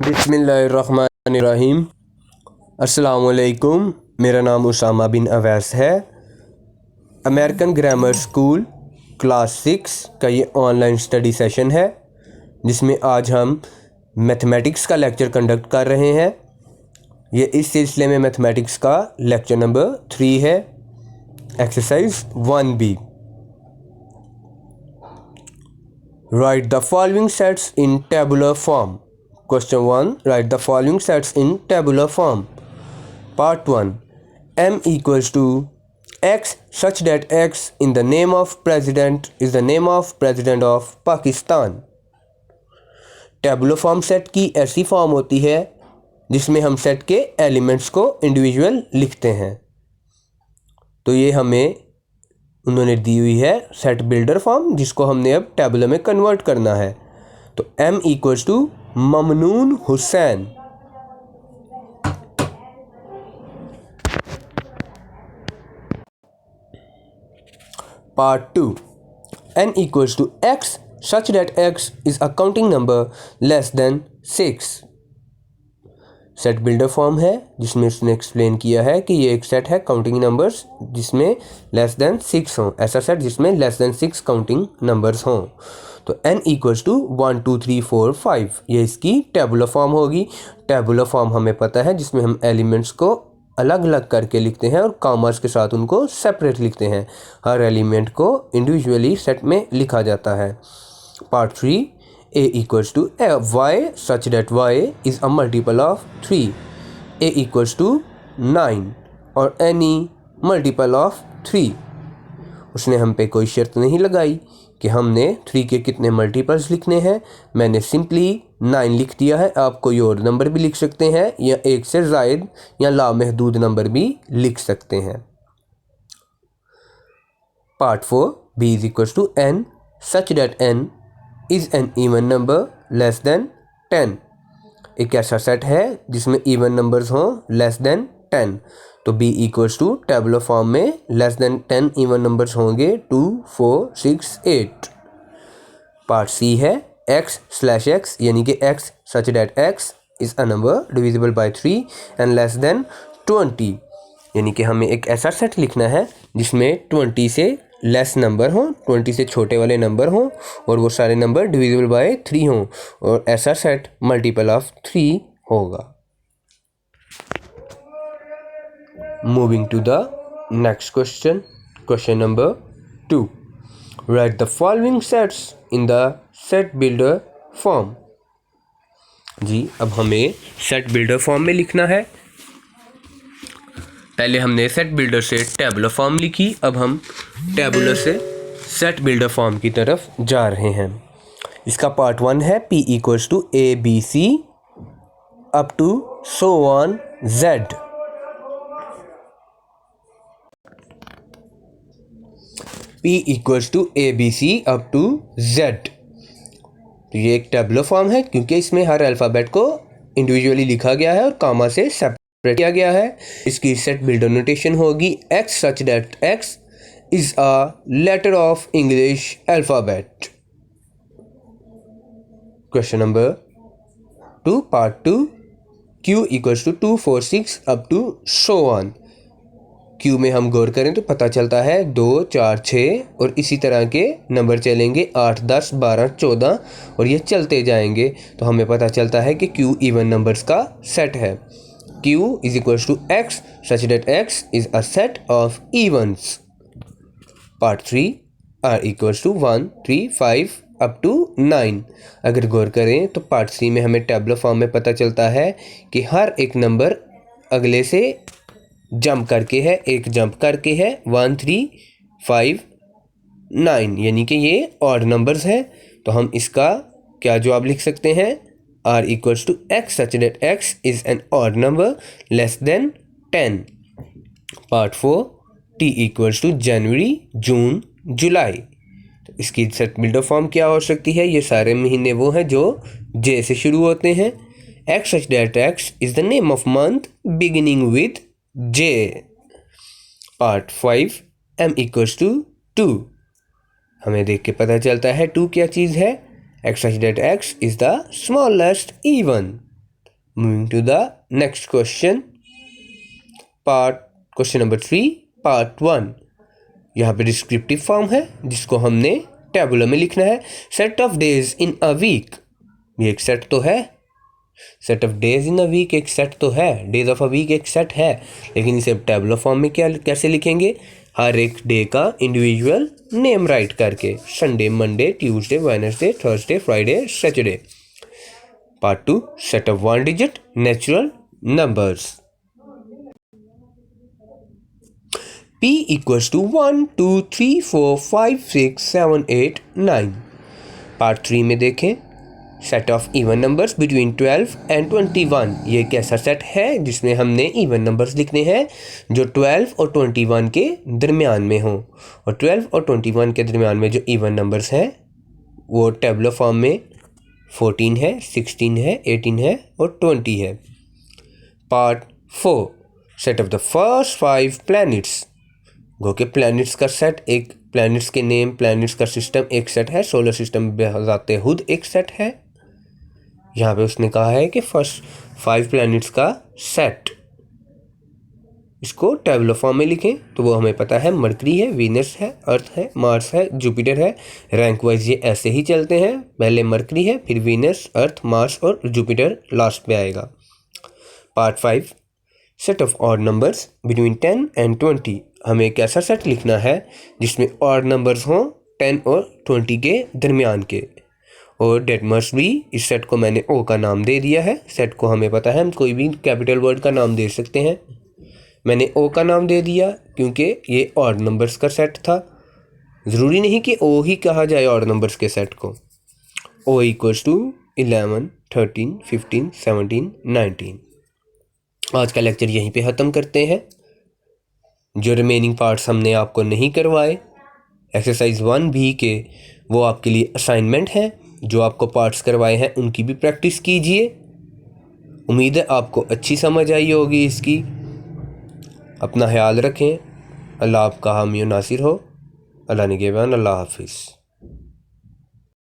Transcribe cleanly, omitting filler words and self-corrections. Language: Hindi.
बिस्मिल्लाहिर्रहमानिर्रहीम। अस्सलामुअलैकुम। मेरा नाम उसामा बिन अवैस है। अमेरिकन ग्रामर स्कूल क्लास 6 का ये ऑनलाइन स्टडी सेशन है जिसमें आज हम मैथमेटिक्स का लेक्चर कंडक्ट कर रहे हैं। ये इस सिलसिले में मैथमेटिक्स का लेक्चर नंबर 3 है। Exercise 1B। Write the following sets in tabular form. Question 1. Write the following sets in tabular form. Part 1. M equals to X such that X in the name of President is the name of President of Pakistan. Tabular form set की ऐसी फॉर्म होती है जिसमें हम सेट के एलिमेंट्स को इंडिविजुअल लिखते हैं। तो ये हमें उन्होंने दी हुई है सेट बिल्डर फॉर्म जिसको हमने अब टेबुलर में कन्वर्ट करना है। तो M equals to Mamnoon Hussain. Part 2। N equals to X such that X is a counting number less than 6। Set builder form है जिसमें उसने एक्सप्लेन किया है कि ये एक सेट है काउंटिंग नंबर्स जिसमें लेस देन 6 हों। ऐसा सेट जिसमें लेस देन 6 काउंटिंग नंबर्स हों। तो n इक्वल्स टू 1 2 3 4 5 ये इसकी टेबुलर फॉर्म होगी। टेबुलर फॉर्म हमें पता है जिसमें हम एलिमेंट्स को अलग अलग करके लिखते हैं और कॉमास के साथ उनको सेपरेट लिखते हैं। हर एलिमेंट को इंडिविजुअली सेट में लिखा जाता है। Part 3। A equals to y such that y is a multiple of 3. A equals to 9 और any multiple of 3। उसने हम पे कोई शर्त नहीं लगाई कि हमने 3 के कितने मल्टीपल्स लिखने हैं। मैंने सिंपली 9 लिख दिया है। आप कोई और नंबर भी लिख सकते हैं या एक से ज़ायद या लामहदूद नंबर भी लिख सकते हैं। Part 4। B is equals to n such that n is an even number less than 10। एक ऐसा सेट है जिसमें इवन नंबर्स हों लेस देन 10। तो b equals to tabular form में लेस देन 10 इवन नंबर्स होंगे 2 4 6 8। पार्ट C है x/x यानी कि x such that x is a number divisible by 3 and less than 20। यानी कि हमें एक ऐसा सेट लिखना है जिसमें 20 से लेस नंबर हों, 20 से छोटे वाले नंबर हों और वो सारे नंबर डिविजिबल बाय 3 हों और ऐसा सेट मल्टीपल ऑफ 3 होगा। Moving to the next question. Question number 2। Write the following sets in the set builder form. जी अब हमें सेट बिल्डर फॉर्म में लिखना है। पहले हमने सेट बिल्डर से टेबुलर फॉर्म लिखी, अब हम टेबुलर से सेट बिल्डर फॉर्म की तरफ जा रहे हैं। इसका पार्ट 1 है P equals to ABC up to so on Z। P equals to ABC up to Z। तो ये एक टेबुलर फॉर्म है क्योंकि इसमें हर अल्फ़ाबेट को इंडिविजुअली लिखा गया है और कॉमा से सेपरेट किया गया है। इसकी सेट बिल्डर नोटेशन होगी x such that x is a letter of English alphabet। Question number 2 part 2। q equals to 2 4 6 up to so on. q में हम गौर करें तो पता चलता है 2 4 6 और इसी तरह के नंबर चलेंगे 8 10 12 14 और ये चलते जाएंगे। तो हमें पता चलता है कि q इवन नंबर्स का सेट है। Q is equals to X such that X is a set of evens। Part 3। R equals to 1 3 5 up to 9। अगर गौर करें तो पार्ट 3 में हमें टेबुलर फॉर्म में पता चलता है कि हर एक नंबर अगले से जंप करके है, एक जंप करके है 1 3 5 9 यानी कि ये ऑड नंबर्स हैं। तो हम इसका क्या जवाब लिख सकते हैं? R equals to X such that X is an odd number less than 10। Part 4। T equals to जनवरी जून जुलाई। तो इसकी सेट बिल्डर फॉर्म क्या हो सकती है? ये सारे महीने वो हैं जो J से शुरू होते हैं। X such that X is the name of month beginning with J। Part 5। M equals to 2। हमें देख के पता चलता है 2 क्या चीज़ है। X such that X is the smallest even। Moving to the next question, question number 3 part 1। यहाँ पे डिस्क्रिप्टिव फॉर्म है जिसको हमने टेबुलर में लिखना है। Set of days in a week, ये एक सेट तो है, set of days in a week एक सेट तो है, डेज ऑफ अ वीक एक सेट है, लेकिन इसे टेबुलर फॉर्म में कैसे लिखेंगे? हर एक डे का इंडिविजुअल नेम राइट करके, Sunday, Monday, Tuesday, Wednesday, Thursday, Friday, Saturday. Part 2 set of 1 digit natural numbers. P equals to 1, 2, 3, 4, 5, 6, 7, 8, 9। Part 3 में देखें, set of even numbers between 12 and 21। ये एक ऐसा सेट है जिसमें हमने इवन नंबर्स लिखने हैं जो 12 और 21 के दरमियान में हों, और 12 और 21 के दरमियान में जो इवन नंबर्स हैं वो टेबुलर फॉर्म में 14 है, 16 है, 18 है और 20 है। Part 4 set of the first 5 planets. गो के प्लैनेट्स का सेट, एक प्लैनेट्स के नेम, प्लैनेट्स का सिस्टम एक सेट है, सोलर सिस्टम बजाते खुद एक सेट है। यहाँ पे उसने कहा है कि फर्स्ट 5 प्लैनेट्स का सेट, इसको टेबुलर फॉर्म में लिखें तो वो हमें पता है मरकरी है, वीनस है, अर्थ है, मार्स है, जुपिटर है। रैंक वाइज ये ऐसे ही चलते हैं, पहले मरकरी है, फिर वीनस, अर्थ, मार्स और जुपिटर लास्ट पे आएगा। Part 5 set of odd numbers between 10 and 20। हमें एक ऐसा सेट लिखना है जिसमें ऑड नंबर्स हों 10 और 20 के दरमियान के, और डेट मस्ट बी। इस सेट को मैंने ओ का नाम दे दिया है। सेट को हमें पता है हम कोई भी कैपिटल वर्ड का नाम दे सकते हैं, मैंने ओ का नाम दे दिया क्योंकि ये ऑड नंबर्स का सेट था। ज़रूरी नहीं कि ओ ही कहा जाए ऑड नंबर्स के सेट को। O equals to 11, 13, 15, 17, 19। आज का लेक्चर यहीं पे ख़त्म करते हैं। जो रिमेनिंग पार्ट्स हमने आपको नहीं करवाए एक्सरसाइज 1 भी के, वो आपके लिए असाइनमेंट है। जो आपको पार्ट्स करवाए हैं उनकी भी प्रैक्टिस कीजिए। उम्मीद है आपको अच्छी समझ आई होगी इसकी। अपना ख्याल रखें। अल्लाह आपका हामी नासिर हो। अल्लाह निगहबान। अल्लाह हाफिज़।